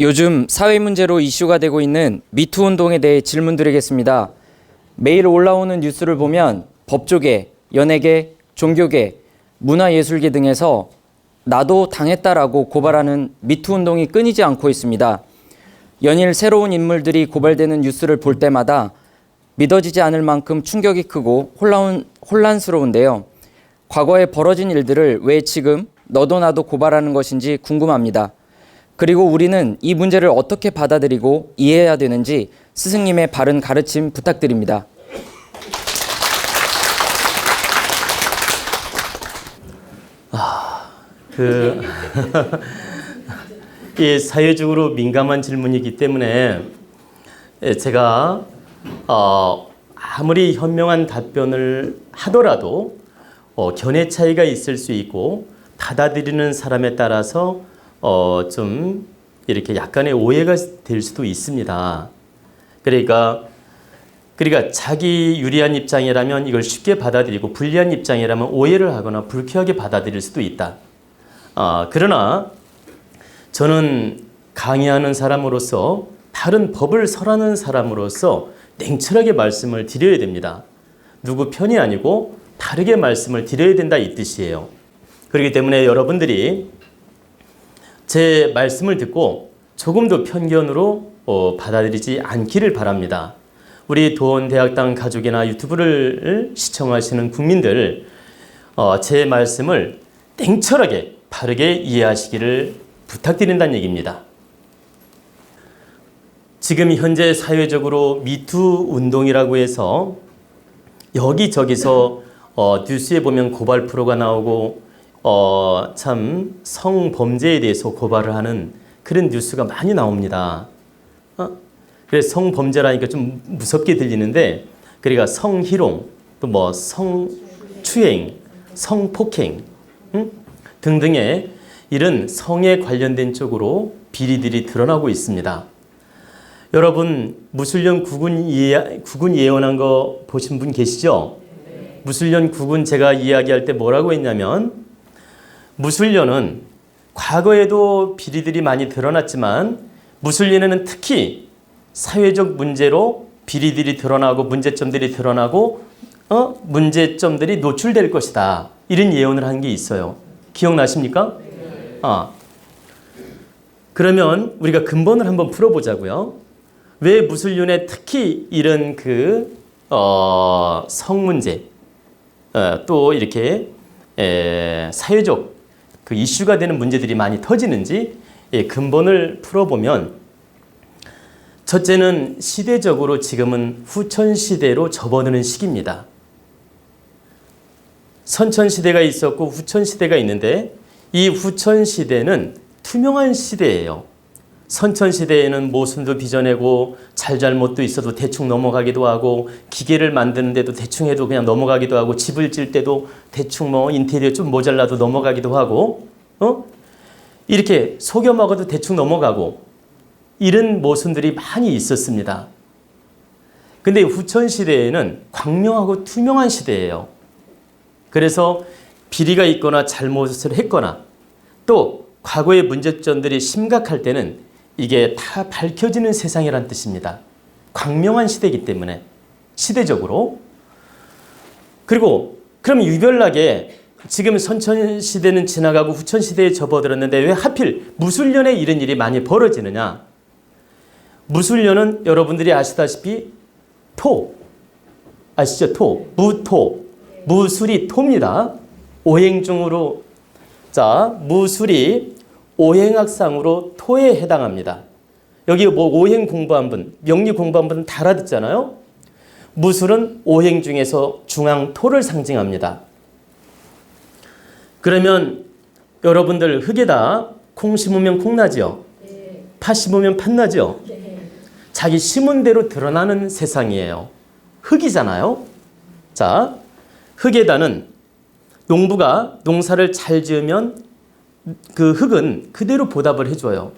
요즘 사회 문제로 이슈가 되고 있는 미투 운동에 대해 질문드리겠습니다. 매일 올라오는 뉴스를 보면 법조계, 연예계, 종교계, 문화예술계 등에서 나도 당했다라고 고발하는 미투 운동이 끊이지 않고 있습니다. 연일 새로운 인물들이 고발되는 뉴스를 볼 때마다 믿어지지 않을 만큼 충격이 크고 혼란스러운데요. 과거에 벌어진 일들을 왜 지금 너도 나도 고발하는 것인지 궁금합니다. 그리고 우리는 이 문제를 어떻게 받아들이고 이해해야 되는지 스승님의 바른 가르침 부탁드립니다. 이 사회적으로 민감한 질문이기 때문에 제가 아무리 현명한 답변을 하더라도 견해 차이가 있을 수 있고 받아들이는 사람에 따라서 좀 이렇게 약간의 오해가 될 수도 있습니다. 그러니까 자기 유리한 입장이라면 이걸 쉽게 받아들이고 불리한 입장이라면 오해를 하거나 불쾌하게 받아들일 수도 있다. 그러나 저는 강의하는 사람으로서 바른 법을 설하는 사람으로서 냉철하게 말씀을 드려야 됩니다. 누구 편이 아니고 다르게 말씀을 드려야 된다 이 뜻이에요. 그렇기 때문에 여러분들이 제 말씀을 듣고 조금도 편견으로 받아들이지 않기를 바랍니다. 우리 도원대학당 가족이나 유튜브를 시청하시는 국민들, 제 말씀을 냉철하게 바르게 이해하시기를 부탁드린다는 얘기입니다. 지금 현재 사회적으로 미투 운동이라고 해서 여기저기서 뉴스에 보면 고발 프로가 나오고 참 성범죄에 대해서 고발을 하는 그런 뉴스가 많이 나옵니다. 그래서 성범죄라니까 좀 무섭게 들리는데, 그러니까 성희롱, 또 뭐 성추행, 성폭행 등등의 이런 성에 관련된 쪽으로 비리들이 드러나고 있습니다. 여러분 무술년 구군 예언한 거 보신 분 계시죠? 무술년 구군 제가 이야기할 때 뭐라고 했냐면, 무술년은 과거에도 비리들이 많이 드러났지만 무술년에는 특히 사회적 문제로 비리들이 드러나고 문제점들이 드러나고 문제점들이 노출될 것이다. 이런 예언을 한 게 있어요. 기억나십니까? 그러면 우리가 근본을 한번 풀어보자고요. 왜 무술년에 특히 이런 성문제 또 이렇게 사회적 이슈가 되는 문제들이 많이 터지는지 근본을 풀어보면, 첫째는 시대적으로 지금은 후천시대로 접어드는 시기입니다. 선천시대가 있었고 후천시대가 있는데 이 후천시대는 투명한 시대예요. 선천시대에는 모순도 빚어내고 잘잘못도 있어도 대충 넘어가기도 하고, 기계를 만드는데도 대충 해도 그냥 넘어가기도 하고, 집을 질 때도 대충 인테리어 좀 모자라도 넘어가기도 하고, 이렇게 속여 먹어도 대충 넘어가고, 이런 모순들이 많이 있었습니다. 근데 후천시대에는 광명하고 투명한 시대예요. 그래서 비리가 있거나 잘못을 했거나 또 과거의 문제점들이 심각할 때는 이게 다 밝혀지는 세상이란 뜻입니다. 광명한 시대이기 때문에 시대적으로. 그리고 그럼 유별나게 지금 선천시대는 지나가고 후천시대에 접어들었는데 왜 하필 무술년에 이런 일이 많이 벌어지느냐. 무술년은 여러분들이 아시다시피 토, 아시죠? 토, 무토, 무술이 토입니다. 오행중으로, 무술이 오행학상으로 토에 해당합니다. 여기 오행 공부한 분, 명리 공부한 분은 다 알아듣잖아요. 무술은 오행 중에서 중앙 토를 상징합니다. 그러면 여러분들 흙에다 콩 심으면 콩 나죠? 팥 심으면 팥 나죠? 자기 심은 대로 드러나는 세상이에요. 흙이잖아요. 자, 흙에다는 농부가 농사를 잘 지으면 그 흙은 그대로 보답을 해줘요.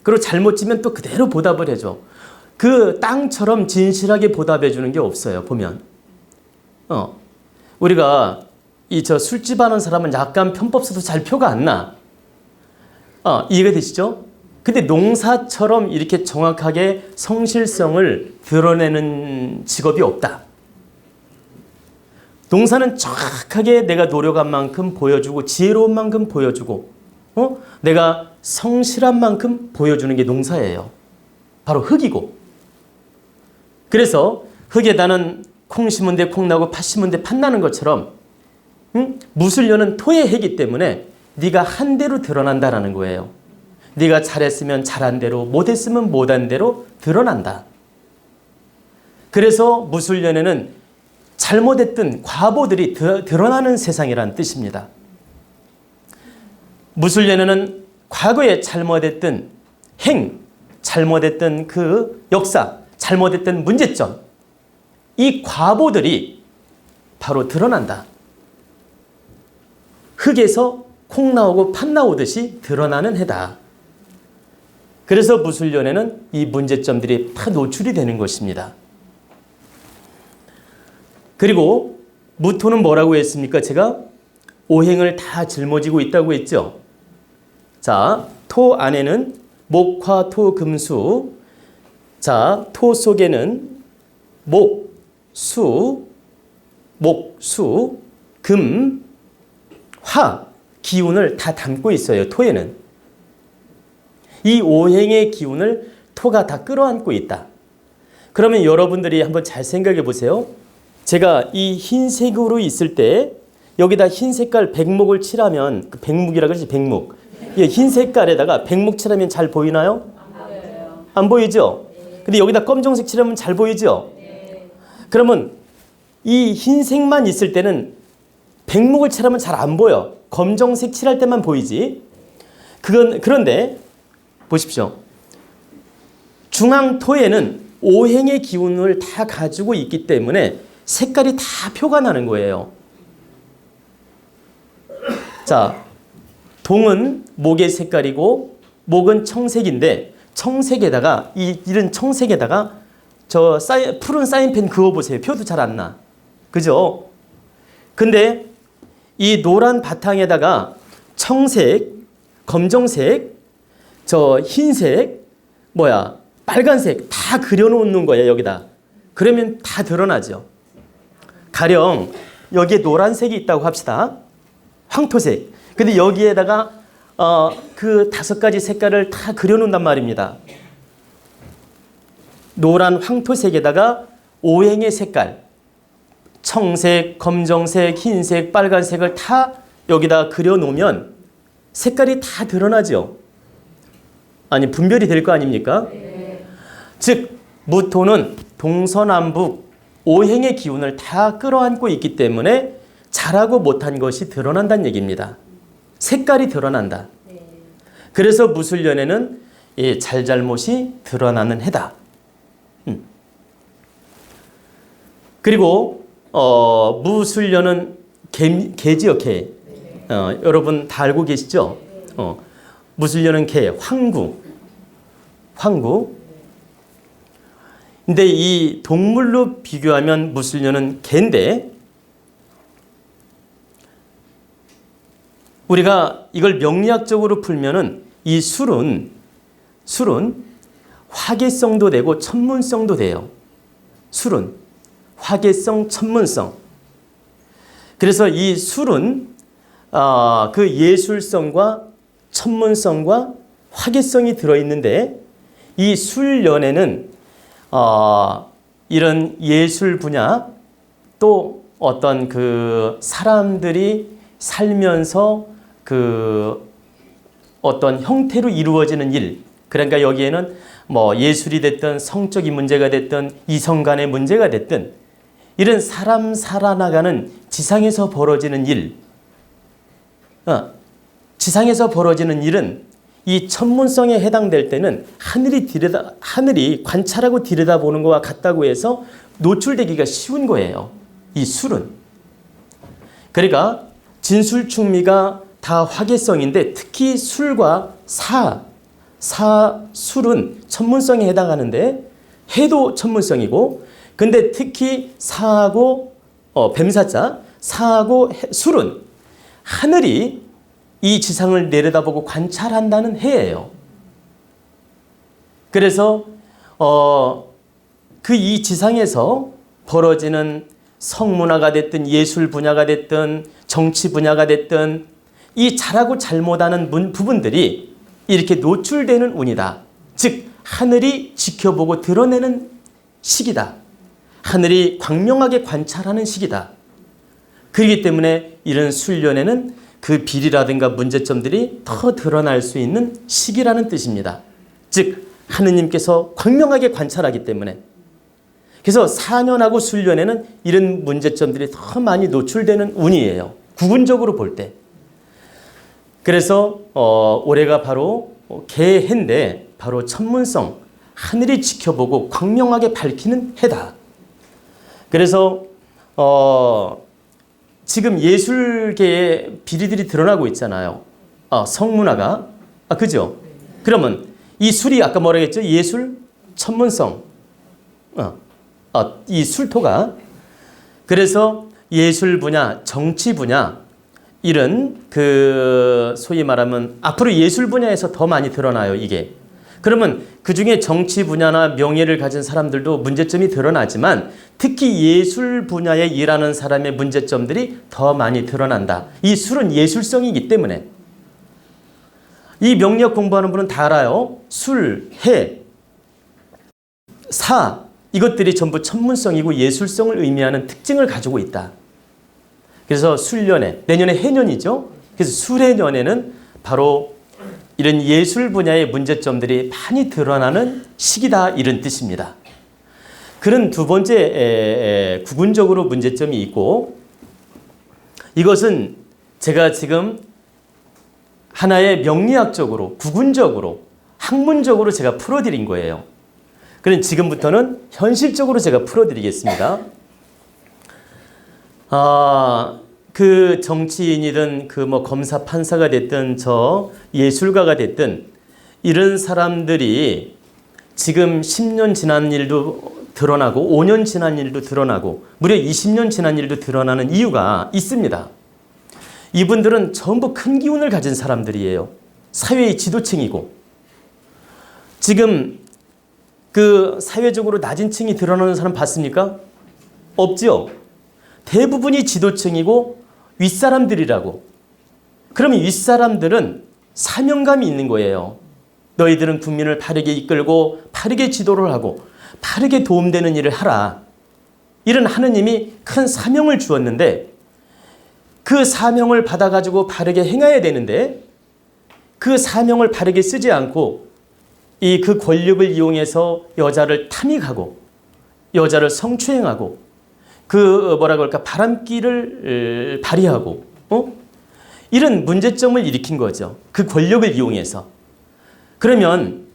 그리고 잘못 지면 또 그대로 보답을 해줘. 그 땅처럼 진실하게 보답해 주는 게 없어요. 보면 우리가 술집 하는 사람은 약간 편법 써도 잘 표가 안 나. 이해가 되시죠? 근데 농사처럼 이렇게 정확하게 성실성을 드러내는 직업이 없다. 농사는 정확하게 내가 노력한 만큼 보여주고 지혜로운 만큼 보여주고 내가 성실한 만큼 보여주는 게 농사예요. 바로 흙이고. 그래서 흙에다는 콩 심은 데 콩 나고 팥 심은 데 팥 나는 것처럼 무술료는 토의 해기 때문에 네가 한 대로 드러난다라는 거예요. 네가 잘했으면 잘한 대로, 못했으면 못한 대로 드러난다. 그래서 무술년에는 잘못했던 과보들이 드러나는 세상이라는 뜻입니다. 무술년에는 과거에 잘못했던 잘못했던 그 역사, 잘못했던 문제점, 이 과보들이 바로 드러난다. 흙에서 콩 나오고 팥 나오듯이 드러나는 해다. 그래서 무술년에는 이 문제점들이 다 노출이 되는 것입니다. 그리고 무토는 뭐라고 했습니까? 제가 오행을 다 짊어지고 있다고 했죠. 자, 토 안에는 목화 토 금수. 자, 토 속에는 목, 수, 금, 화 기운을 다 담고 있어요. 토에는. 이 오행의 기운을 토가 다 끌어안고 있다. 그러면 여러분들이 한번 잘 생각해 보세요. 제가 이 흰색으로 있을 때 여기다 흰 색깔 백목을 칠하면, 그 백목이라 그러지, 백목. 예, 흰 색깔에다가 백목 칠하면 잘 보이나요? 안 보이죠? 근데 여기다 검정색 칠하면 잘 보이죠? 그러면 이 흰색만 있을 때는 백목을 칠하면 잘 안 보여. 검정색 칠할 때만 보이지. 그런데 보십시오. 중앙토에는 오행의 기운을 다 가지고 있기 때문에 색깔이 다 표가 나는 거예요. 자, 동은 목의 색깔이고 목은 청색인데 청색에다가 이런 청색에다가 저 푸른 사인펜 그어보세요. 표도 잘 안 나. 그죠? 근데 이 노란 바탕에다가 청색, 검정색, 저 흰색, 빨간색 다 그려놓는 거예요. 여기다. 그러면 다 드러나죠. 가령 여기에 노란색이 있다고 합시다. 황토색. 근데 여기에다가 그 5가지 색깔을 다 그려놓는단 말입니다. 노란 황토색에다가 오행의 색깔, 청색, 검정색, 흰색, 빨간색을 다 여기다 그려놓으면 색깔이 다 드러나죠. 아니, 분별이 될 거 아닙니까? 즉 무토는 동서남북 오행의 기운을 다 끌어안고 있기 때문에 잘하고 못한 것이 드러난다는 얘기입니다. 색깔이 드러난다. 그래서 무술년에는 이 잘잘못이 드러나는 해다. 그리고 무술년은 개지요, 개. 여러분 다 알고 계시죠? 무술년은 개, 황구. 근데 이 동물로 비교하면 무술년은 개인데 우리가 이걸 명리학적으로 풀면은 이 술은 화계성도 되고 천문성도 돼요. 술은 화계성, 천문성. 그래서 이 술은 그 예술성과 천문성과 화계성이 들어있는데 이 술연에는 이런 예술 분야 또 어떤 그 사람들이 살면서 그 어떤 형태로 이루어지는 일, 그러니까 여기에는 뭐 예술이 됐든 성적인 문제가 됐든 이성 간의 문제가 됐든 이런 사람 살아나가는 지상에서 벌어지는 일, 지상에서 벌어지는 일은 이 천문성에 해당될 때는 하늘이 관찰하고 들여다보는 것과 같다고 해서 노출되기가 쉬운 거예요. 이 술은. 그러니까 진술충미가 다 화계성인데 특히 술과 술은 천문성에 해당하는데 해도 천문성이고 근데 특히 사하고 뱀사자, 사하고 술은 하늘이 이 지상을 내려다보고 관찰한다는 해예요. 그래서 그 이 지상에서 벌어지는 성문화가 됐든 예술 분야가 됐든 정치 분야가 됐든 이 잘하고 잘못하는 부분들이 이렇게 노출되는 운이다. 즉 하늘이 지켜보고 드러내는 시기다. 하늘이 광명하게 관찰하는 시기다. 그렇기 때문에 이런 술련에는 그 비리라든가 문제점들이 더 드러날 수 있는 시기라는 뜻입니다. 즉 하느님께서 광명하게 관찰하기 때문에. 그래서 사년하고 술년에는 이런 문제점들이 더 많이 노출되는 운이에요. 구분적으로 볼 때. 그래서 올해가 바로 개해인데 바로 천문성, 하늘이 지켜보고 광명하게 밝히는 해다. 그래서 지금 예술계의 비리들이 드러나고 있잖아요. 성문화가. 그죠? 그러면 이 술이 아까 뭐라 했죠? 예술, 천문성. 이 술토가. 그래서 예술 분야, 정치 분야, 이런 소위 말하면 앞으로 예술 분야에서 더 많이 드러나요, 이게. 그러면 그 중에 정치 분야나 명예를 가진 사람들도 문제점이 드러나지만 특히 예술 분야에 일하는 사람의 문제점들이 더 많이 드러난다. 이 술은 예술성이기 때문에. 이 명리학 공부하는 분은 다 알아요. 술, 해, 사, 이것들이 전부 천문성이고 예술성을 의미하는 특징을 가지고 있다. 그래서 술년에, 내년에 해년이죠. 그래서 술해년에는 바로 이런 예술 분야의 문제점들이 많이 드러나는 시기다, 이런 뜻입니다. 그런 두 번째 구분적으로 문제점이 있고, 이것은 제가 지금 하나의 명리학적으로, 구분적으로, 학문적으로 제가 풀어드린 거예요. 그럼 지금부터는 현실적으로 제가 풀어드리겠습니다. 그 정치인이든 검사 판사가 됐든 저 예술가가 됐든 이런 사람들이 지금 10년 지난 일도 드러나고 5년 지난 일도 드러나고 무려 20년 지난 일도 드러나는 이유가 있습니다. 이분들은 전부 큰 기운을 가진 사람들이에요. 사회의 지도층이고. 지금 그 사회적으로 낮은 층이 드러나는 사람 봤습니까? 없죠? 대부분이 지도층이고 윗사람들이라고. 그러면 윗사람들은 사명감이 있는 거예요. 너희들은 국민을 바르게 이끌고 바르게 지도를 하고 바르게 도움되는 일을 하라. 이런 하느님이 큰 사명을 주었는데 그 사명을 받아가지고 바르게 행해야 되는데 그 사명을 바르게 쓰지 않고 그 권력을 이용해서 여자를 탐닉하고 여자를 성추행하고 바람기를 발휘하고 이런 문제점을 일으킨 거죠. 그 권력을 이용해서. 그러면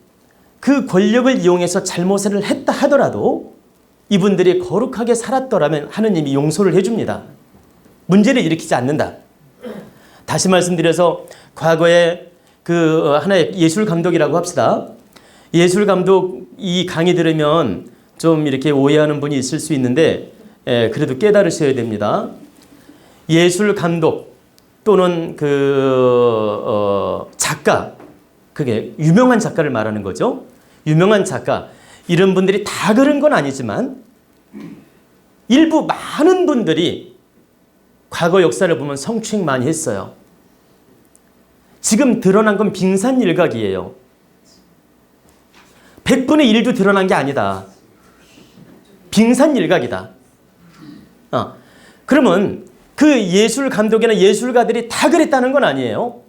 그 권력을 이용해서 잘못을 했다 하더라도 이분들이 거룩하게 살았더라면 하느님이 용서를 해줍니다. 문제를 일으키지 않는다. 다시 말씀드려서 과거에 하나의 예술 감독이라고 합시다. 예술 감독 이 강의 들으면 좀 이렇게 오해하는 분이 있을 수 있는데 그래도 깨달으셔야 됩니다. 예술 감독 또는 작가, 그게 유명한 작가를 말하는 거죠. 유명한 작가, 이런 분들이 다 그런 건 아니지만 일부 많은 분들이 과거 역사를 보면 성추행 많이 했어요. 지금 드러난 건 빙산일각이에요. 100분의 1도 드러난 게 아니다. 빙산일각이다. 그러면 그 예술 감독이나 예술가들이 다 그랬다는 건 아니에요.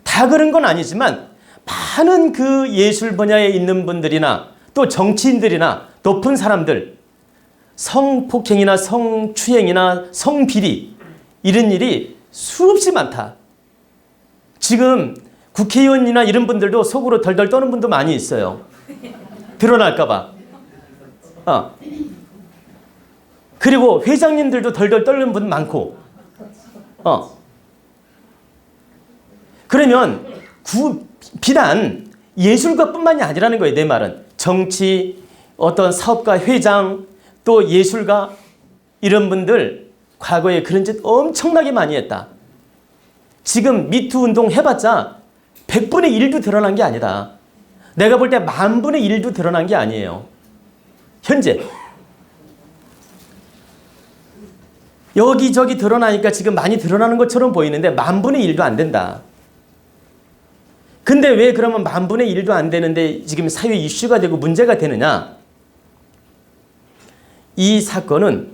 다 그런 건 아니지만 많은 그 예술 분야에 있는 분들이나 또 정치인들이나 높은 사람들, 성폭행이나 성추행이나 성비리 이런 일이 수없이 많다. 지금 국회의원이나 이런 분들도 속으로 덜덜 떠는 분도 많이 있어요. 드러날까 봐. 그리고 회장님들도 덜덜 떨는 분 많고. 그러면 비단 예술가뿐만이 아니라는 거예요. 내 말은. 정치, 어떤 사업가, 회장, 또 예술가 이런 분들 과거에 그런 짓 엄청나게 많이 했다. 지금 미투 운동 해봤자 100분의 1도 드러난 게 아니다. 내가 볼 때 10,000분의 1도 드러난 게 아니에요. 현재. 여기저기 드러나니까 지금 많이 드러나는 것처럼 보이는데 10,000분의 1도 안 된다. 근데 왜 그러면 10,000분의 1도 안 되는데 지금 사회 이슈가 되고 문제가 되느냐? 이 사건은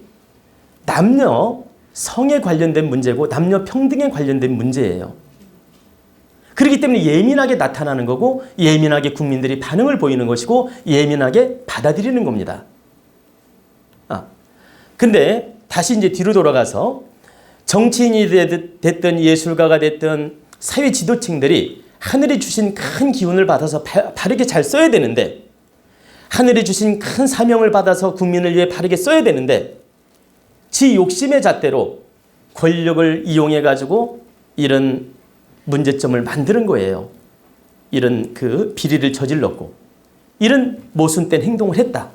남녀 성에 관련된 문제고 남녀 평등에 관련된 문제예요. 그렇기 때문에 예민하게 나타나는 거고 예민하게 국민들이 반응을 보이는 것이고 예민하게 받아들이는 겁니다. 근데 다시 이제 뒤로 돌아가서 정치인이 됐든 예술가가 됐든 사회 지도층들이 하늘이 주신 큰 기운을 받아서 바르게 잘 써야 되는데 하늘이 주신 큰 사명을 받아서 국민을 위해 바르게 써야 되는데 지 욕심의 잣대로 권력을 이용해 가지고 이런 문제점을 만드는 거예요. 이런 그 비리를 저질렀고 이런 모순된 행동을 했다.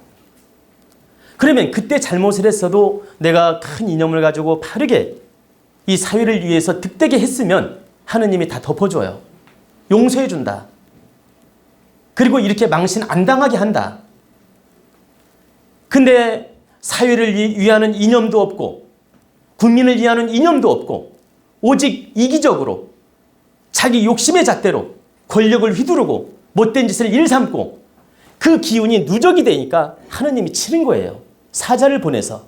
그러면 그때 잘못을 했어도 내가 큰 이념을 가지고 바르게 이 사회를 위해서 득되게 했으면 하느님이 다 덮어줘요. 용서해 준다. 그리고 이렇게 망신 안 당하게 한다. 근데 사회를 위하는 이념도 없고 국민을 위하는 이념도 없고 오직 이기적으로 자기 욕심의 잣대로 권력을 휘두르고 못된 짓을 일삼고 그 기운이 누적이 되니까 하느님이 치는 거예요. 사자를 보내서.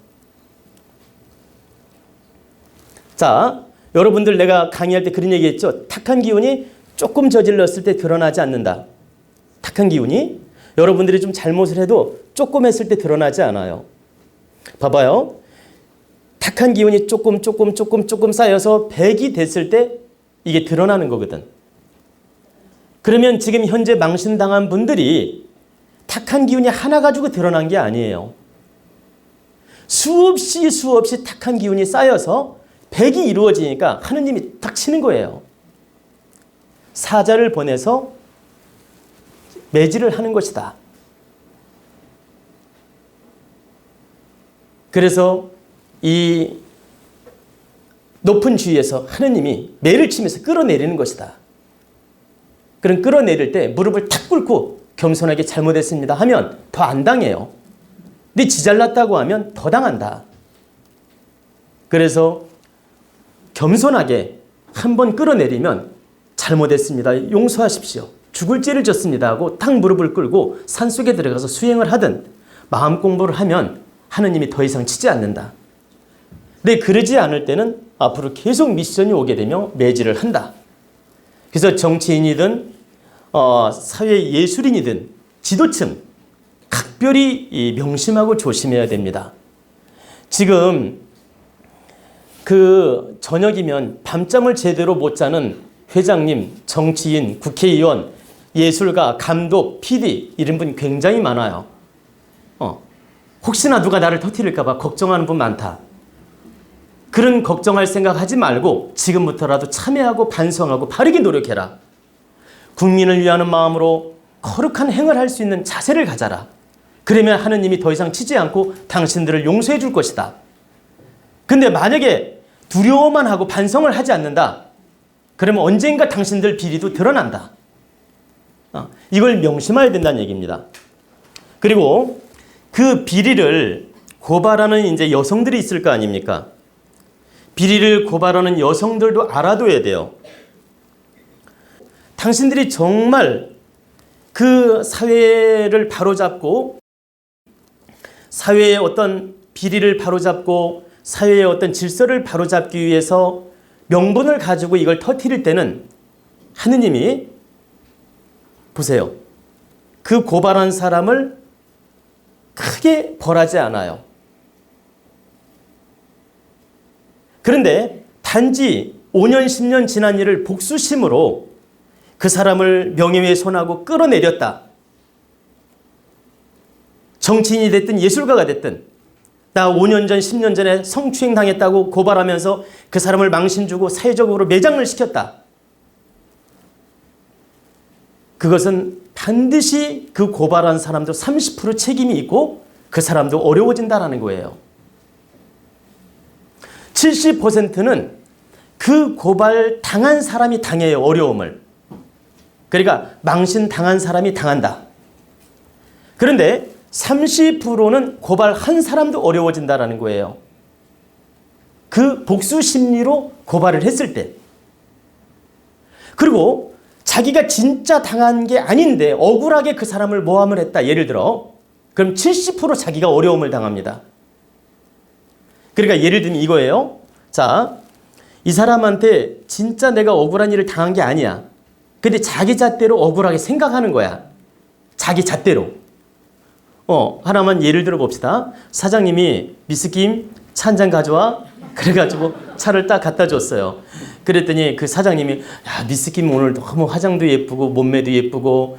자, 여러분들 내가 강의할 때 그런 얘기했죠. 탁한 기운이 조금 저질렀을 때 드러나지 않는다. 탁한 기운이 여러분들이 좀 잘못을 해도 조금 했을 때 드러나지 않아요. 봐봐요. 탁한 기운이 조금 쌓여서 100이 됐을 때 이게 드러나는 거거든. 그러면 지금 현재 망신당한 분들이 탁한 기운이 하나 가지고 드러난 게 아니에요. 수없이 탁한 기운이 쌓여서 100이 이루어지니까 하느님이 탁 치는 거예요. 사자를 보내서 매질을 하는 것이다. 그래서 이 높은 주위에서 하느님이 매를 치면서 끌어내리는 것이다. 그럼 끌어내릴 때 무릎을 탁 꿇고 겸손하게 잘못했습니다 하면 더 안 당해요. 근데 지 잘났다고 하면 더 당한다. 그래서 겸손하게 한번 끌어내리면 잘못했습니다. 용서하십시오. 죽을 죄를 졌습니다 하고 탁 무릎을 꿇고 산속에 들어가서 수행을 하든 마음 공부를 하면 하느님이 더 이상 치지 않는다. 근데 그러지 않을 때는 앞으로 계속 미션이 오게 되며 매질을 한다. 그래서 정치인이든 사회 예술인이든 지도층 각별히 명심하고 조심해야 됩니다. 지금 그 저녁이면 밤잠을 제대로 못 자는 회장님, 정치인, 국회의원, 예술가, 감독, PD 이런 분 굉장히 많아요. 혹시나 누가 나를 터뜨릴까 봐 걱정하는 분 많다. 그런 걱정할 생각하지 말고 지금부터라도 참여하고 반성하고 바르게 노력해라. 국민을 위하는 마음으로 거룩한 행을 할 수 있는 자세를 가져라. 그러면 하느님이 더 이상 치지 않고 당신들을 용서해 줄 것이다. 근데 만약에 두려워만 하고 반성을 하지 않는다. 그러면 언젠가 당신들 비리도 드러난다. 이걸 명심해야 된다는 얘기입니다. 그리고 그 비리를 고발하는 이제 여성들이 있을 거 아닙니까? 비리를 고발하는 여성들도 알아둬야 돼요. 당신들이 정말 그 사회를 바로잡고 사회의 어떤 비리를 바로잡고 사회의 어떤 질서를 바로잡기 위해서 명분을 가지고 이걸 터뜨릴 때는 하느님이 보세요. 그 고발한 사람을 크게 벌하지 않아요. 그런데 단지 5년, 10년 지난 일을 복수심으로 그 사람을 명예훼손하고 끌어내렸다. 정치인이 됐든 예술가가 됐든 나 5년 전, 10년 전에 성추행 당했다고 고발하면서 그 사람을 망신 주고 사회적으로 매장을 시켰다. 그것은 반드시 그 고발한 사람도 30% 책임이 있고 그 사람도 어려워진다는 거예요. 70%는 그 고발 당한 사람이 당해요, 어려움을. 그러니까 망신당한 사람이 당한다. 그런데 30%는 고발 한 사람도 어려워진다는 거예요. 그 복수 심리로 고발을 했을 때. 그리고 자기가 진짜 당한 게 아닌데 억울하게 그 사람을 모함을 했다. 예를 들어. 그럼 70% 자기가 어려움을 당합니다. 그러니까 예를 들면 이거예요. 자, 이 사람한테 진짜 내가 억울한 일을 당한 게 아니야. 근데 자기 잣대로 억울하게 생각하는 거야. 자기 잣대로. 하나만 예를 들어 봅시다. 사장님이 미스 김 차 한 잔 가져와. 그래가지고 차를 딱 갖다 줬어요. 그랬더니 그 사장님이 야, 미스 김 오늘 너무 화장도 예쁘고 몸매도 예쁘고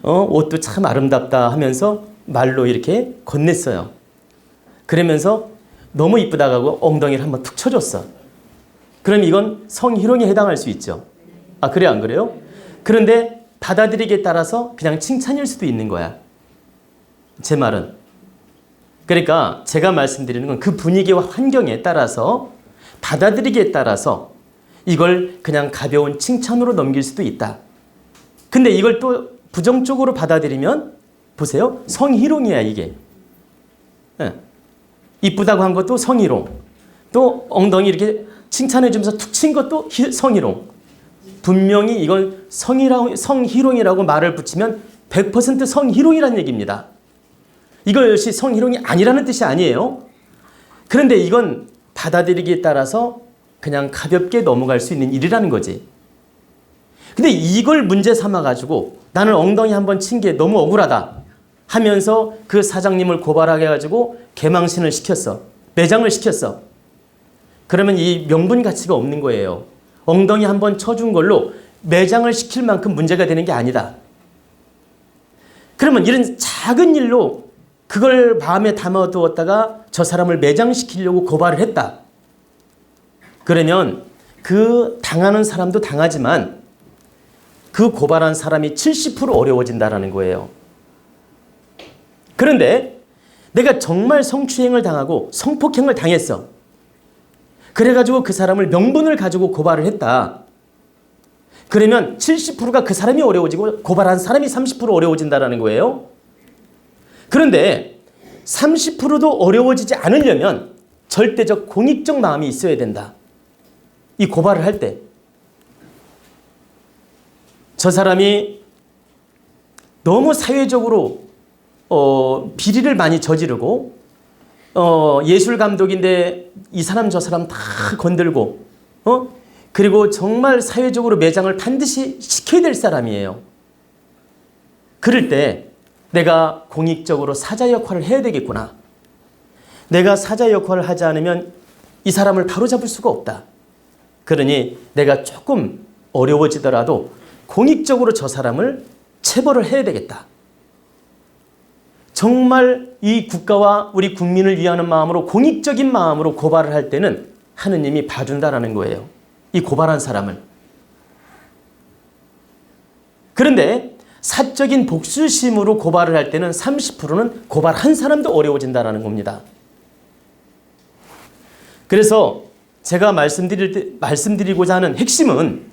옷도 참 아름답다 하면서 말로 이렇게 건넸어요. 그러면서 너무 이쁘다고 하고 엉덩이를 한번 툭 쳐줬어. 그럼 이건 성희롱에 해당할 수 있죠. 아, 그래 안 그래요? 그런데 받아들이기에 따라서 그냥 칭찬일 수도 있는 거야. 제 말은. 그러니까 제가 말씀드리는 건 그 분위기와 환경에 따라서 받아들이기에 따라서 이걸 그냥 가벼운 칭찬으로 넘길 수도 있다. 근데 이걸 또 부정적으로 받아들이면 보세요. 성희롱이야 이게. 네. 이쁘다고 한 것도 성희롱. 또 엉덩이 이렇게 칭찬해 주면서 툭 친 것도 성희롱. 분명히 이건 성희롱이라고 말을 붙이면 100% 성희롱이라는 얘기입니다. 이것이 성희롱이 아니라는 뜻이 아니에요. 그런데 이건 받아들이기에 따라서 그냥 가볍게 넘어갈 수 있는 일이라는 거지. 근데 이걸 문제 삼아가지고 나는 엉덩이 한번 친 게 너무 억울하다 하면서 그 사장님을 고발하게 해가지고 개망신을 시켰어. 매장을 시켰어. 그러면 이 명분 가치가 없는 거예요. 엉덩이 한번 쳐준 걸로 매장을 시킬 만큼 문제가 되는 게 아니다. 그러면 이런 작은 일로 그걸 마음에 담아두었다가 저 사람을 매장시키려고 고발을 했다. 그러면 그 당하는 사람도 당하지만 그 고발한 사람이 70% 어려워진다는 거예요. 그런데 내가 정말 성추행을 당하고 성폭행을 당했어. 그래가지고 그 사람을 명분을 가지고 고발을 했다. 그러면 70%가 그 사람이 어려워지고 고발한 사람이 30% 어려워진다는 거예요. 그런데 30%도 어려워지지 않으려면 절대적 공익적 마음이 있어야 된다. 이 고발을 할 때. 저 사람이 너무 사회적으로 비리를 많이 저지르고 예술 감독인데 이 사람 저 사람 다 건들고 그리고 정말 사회적으로 매장을 반드시 시켜야 될 사람이에요. 그럴 때 내가 공익적으로 사자 역할을 해야 되겠구나. 내가 사자 역할을 하지 않으면 이 사람을 바로잡을 수가 없다. 그러니 내가 조금 어려워지더라도 공익적으로 저 사람을 체벌을 해야 되겠다. 정말 이 국가와 우리 국민을 위하는 마음으로 공익적인 마음으로 고발을 할 때는 하느님이 봐준다라는 거예요. 이 고발한 사람을. 그런데 사적인 복수심으로 고발을 할 때는 30%는 고발한 사람도 어려워진다는 겁니다. 그래서 제가 말씀드리고자 하는 핵심은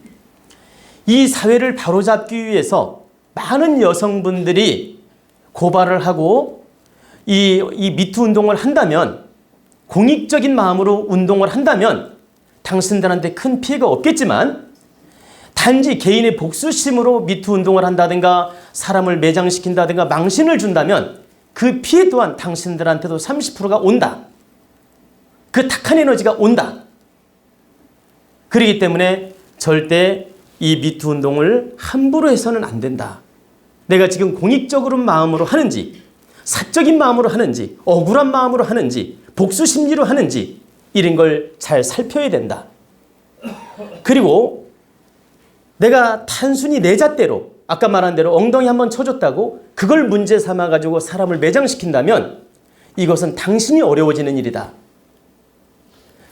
이 사회를 바로잡기 위해서 많은 여성분들이 고발을 하고 이 미투 운동을 한다면, 공익적인 마음으로 운동을 한다면 당신들한테 큰 피해가 없겠지만, 단지 개인의 복수심으로 미투 운동을 한다든가 사람을 매장시킨다든가 망신을 준다면 그 피해 또한 당신들한테도 30%가 온다. 그 탁한 에너지가 온다. 그렇기 때문에 절대 이 미투 운동을 함부로 해서는 안 된다. 내가 지금 공익적으로 마음으로 하는지, 사적인 마음으로 하는지, 억울한 마음으로 하는지, 복수 심리로 하는지, 이런 걸 잘 살펴야 된다. 그리고 내가 단순히 내 잣대로, 아까 말한 대로 엉덩이 한번 쳐줬다고 그걸 문제 삼아가지고 사람을 매장시킨다면 이것은 당신이 어려워지는 일이다.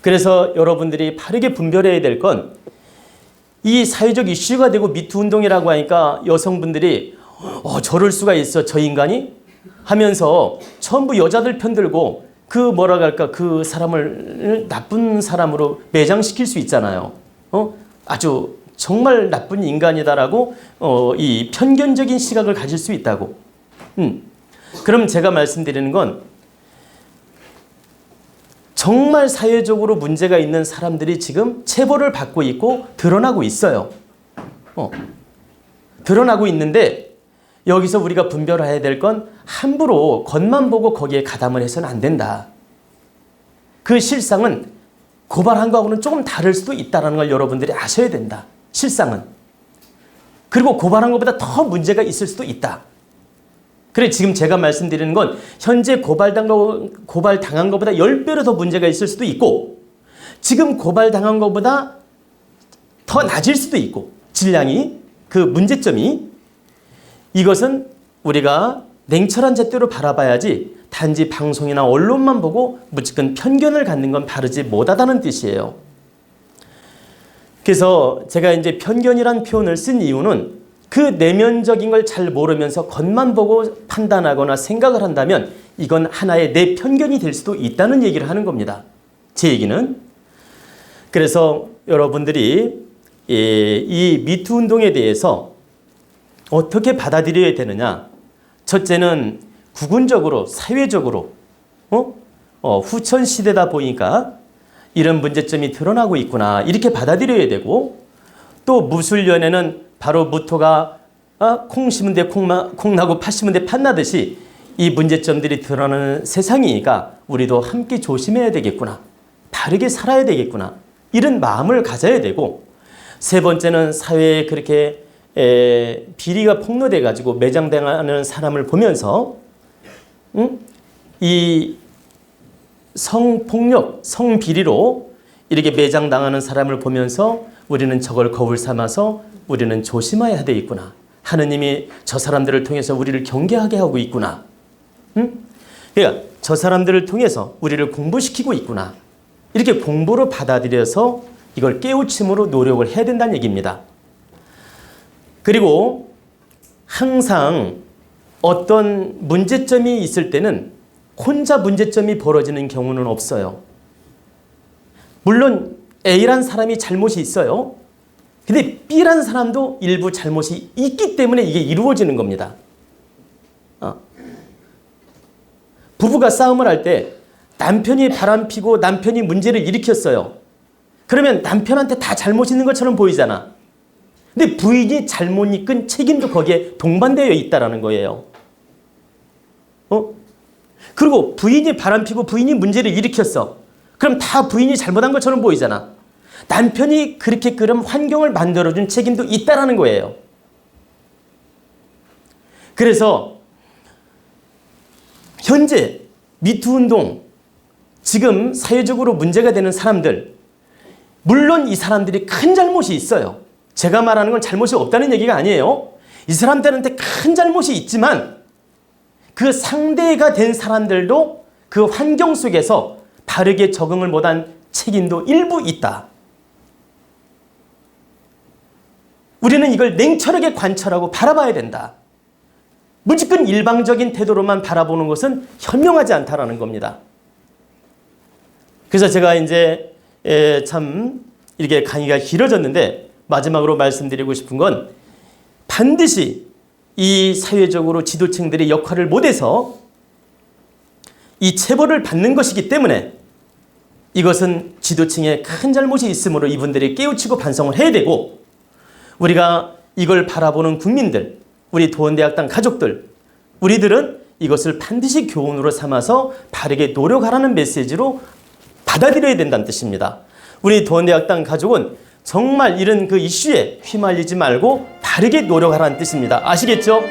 그래서 여러분들이 바르게 분별해야 될 건, 이 사회적 이슈가 되고 미투 운동이라고 하니까 여성분들이 저럴 수가 있어 저 인간이? 하면서 전부 여자들 편들고 그 사람을 나쁜 사람으로 매장시킬 수 있잖아요. 아주 정말 나쁜 인간이다라고 이 편견적인 시각을 가질 수 있다고. 그럼 제가 말씀드리는 건 정말 사회적으로 문제가 있는 사람들이 지금 체벌을 받고 있고 드러나고 있어요. 드러나고 있는데 여기서 우리가 분별해야 될 건 함부로 겉만 보고 거기에 가담을 해서는 안 된다. 그 실상은 고발한 거하고는 조금 다를 수도 있다는 걸 여러분들이 아셔야 된다. 실상은. 그리고 고발한 것보다 더 문제가 있을 수도 있다. 그래 지금 제가 말씀드리는 건 현재 고발당한 것보다 10배로 더 문제가 있을 수도 있고 지금 고발당한 것보다 더 낮을 수도 있고 질량이 그 문제점이 이것은 우리가 냉철한 잣대로 바라봐야지 단지 방송이나 언론만 보고 무조건 편견을 갖는 건 바르지 못하다는 뜻이에요. 그래서 제가 이제 편견이란 표현을 쓴 이유는 그 내면적인 걸 잘 모르면서 겉만 보고 판단하거나 생각을 한다면 이건 하나의 내 편견이 될 수도 있다는 얘기를 하는 겁니다. 제 얘기는. 그래서 여러분들이 이 미투 운동에 대해서 어떻게 받아들여야 되느냐. 첫째는 국군적으로 사회적으로 후천 시대다 보니까 이런 문제점이 드러나고 있구나 이렇게 받아들여야 되고 또 무술연에는 바로 무토가 콩 심은 데 콩 나고 팥 심은 데 팥 나듯이 이 문제점들이 드러나는 세상이니까 우리도 함께 조심해야 되겠구나. 바르게 살아야 되겠구나. 이런 마음을 가져야 되고 세 번째는 사회에 그렇게 비리가 폭로돼 가지고 매장당하는 사람을 보면서 이 성폭력, 성비리로 이렇게 매장당하는 사람을 보면서 우리는 저걸 거울 삼아서 우리는 조심해야 되겠구나. 하느님이 저 사람들을 통해서 우리를 경계하게 하고 있구나. 그러니까 저 사람들을 통해서 우리를 공부시키고 있구나. 이렇게 공부로 받아들여서 이걸 깨우침으로 노력을 해야 된다는 얘기입니다. 그리고 항상 어떤 문제점이 있을 때는 혼자 문제점이 벌어지는 경우는 없어요. 물론 A란 사람이 잘못이 있어요. 근데 B란 사람도 일부 잘못이 있기 때문에 이게 이루어지는 겁니다. 부부가 싸움을 할 때 남편이 바람피고 남편이 문제를 일으켰어요. 그러면 남편한테 다 잘못 있는 것처럼 보이잖아. 근데 부인이 잘못 이끈 책임도 거기에 동반되어 있다는 거예요. 그리고 부인이 바람피고 부인이 문제를 일으켰어. 그럼 다 부인이 잘못한 것처럼 보이잖아. 남편이 그렇게 그런 환경을 만들어준 책임도 있다는 거예요. 그래서 현재 미투 운동, 지금 사회적으로 문제가 되는 사람들, 물론 이 사람들이 큰 잘못이 있어요. 제가 말하는 건 잘못이 없다는 얘기가 아니에요. 이 사람들한테 큰 잘못이 있지만 그 상대가 된 사람들도 그 환경 속에서 바르게 적응을 못한 책임도 일부 있다. 우리는 이걸 냉철하게 관찰하고 바라봐야 된다. 무조건 일방적인 태도로만 바라보는 것은 현명하지 않다라는 겁니다. 그래서 제가 이제 참 이렇게 강의가 길어졌는데 마지막으로 말씀드리고 싶은 건 반드시 이 사회적으로 지도층들이 역할을 못해서 이 체벌을 받는 것이기 때문에 이것은 지도층에 큰 잘못이 있으므로 이분들이 깨우치고 반성을 해야 되고 우리가 이걸 바라보는 국민들, 우리 도원대학당 가족들, 우리들은 이것을 반드시 교훈으로 삼아서 바르게 노력하라는 메시지로 받아들여야 된다는 뜻입니다. 우리 도원대학당 가족은 정말 이런 그 이슈에 휘말리지 말고 바르게 노력하라는 뜻입니다. 아시겠죠?